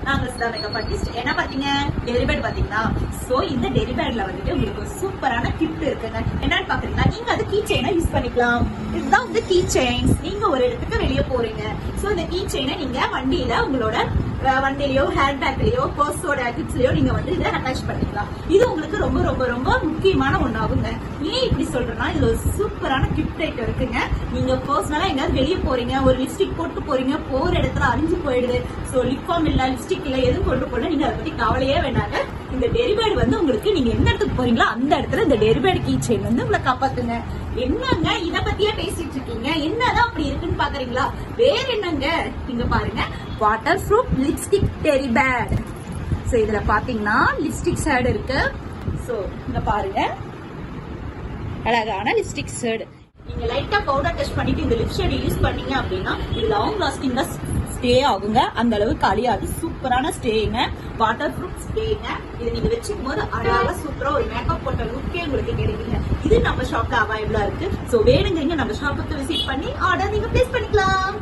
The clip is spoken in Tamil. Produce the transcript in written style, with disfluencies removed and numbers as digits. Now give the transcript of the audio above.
நாங்க மேக்கப் ஆர்டிஸ்ட். என்ன பாத்தீங்க, டெலிபேட் பாத்தீங்களா? சோ இந்த டெலிபேட்ல வந்துட்டு உங்களுக்கு ஒரு சூப்பரான கிஃப்ட் இருக்குங்க. என்னன்னு பாக்குறீங்களா, நீங்க அது கீ செயினா யூஸ் பண்ணிக்கலாம். இதுதான் வந்து கீ செயின்ஸ். நீங்க ஒரு இடத்துக்கு வெளியே போறீங்க, சோ இந்த கீ செயினை நீங்க வண்டியில உங்களோட வண்டியிலயோ ஹேண்ட் பேக்லயோ பர்ஸோட கிட்ஸ்லயோ நீங்க வந்து இதை அட்டாச் பண்ணிக்கலாம். இது உங்களுக்கு ரொம்ப ரொம்ப ரொம்ப முக்கியமான ஒண்ணாகுங்க. ஏன் இப்படி சொல்றேன்னா, இதுல ஒரு சூப்பரான கிஃப்ட் ஐட்டம் இருக்குங்க. நீங்க பர்சனலா எங்கயாவது வெளியே போறீங்க, ஒரு லிப்ஸ்டிக் போட்டு போறீங்க, போற இடத்துல அழிஞ்சு போயிடுது, சோ லிப் பாம் இல்ல லிப்ஸ்டிக் இல்ல எதுவும் கொண்டு போல, நீங்க அதை பத்தி கவலையே வேண்டாங்க. இந்த டெரிபேட் வந்து உங்களுக்கு நீங்க எந்த இடத்துக்கு போறீங்களோ அந்த இடத்துல இந்த டெரிபேட் கீ செயின் வந்து உங்களை காப்பாத்துங்க. என்னங்க இத பத்தியே பேசிட்டு இருக்கீங்க, என்னதான் அப்படி இருக்குன்னு பாக்குறீங்களா? வேற என்னங்க, நீங்க பாருங்க, வாட்டர் ப்ரூஃப் லிப்ஸ்டிக் டெரிபேட். சோ இதுல பாத்தீங்கன்னா லிப்ஸ்டிக் ஷேட் இருக்கு. சோ இங்க பாருங்க, அழகான லிப்ஸ்டிக் ஷேட். நீங்க லைட்டா பவுடர் டச் பண்ணிட்டு இந்த லிப் ஷேட் யூஸ் பண்ணீங்க அப்படின்னா இது லாங் லாஸ்டிங்கா ஸ்டே ஆகுங்க. அந்த அளவுக்கு அழியாது. சூப்பரான ஸ்டேங்க, வாட்டர் ப்ரூஃப் ஸ்டேங்க. இது நீங்க வச்சுக்கும் போது அழகா சூப்பரா ஒரு மேக்கப் போட்ட லுக்கே உங்களுக்கு கிடைக்குங்க. இது நம்ம ஷாப்ல அவைலபிளா இருக்கு. சோ வேணுங்கிறீங்க நம்ம ஷாப்புக்கு விசிட் பண்ணி ஆர்டர் நீங்க பிளேஸ் பண்ணிக்கலாம்.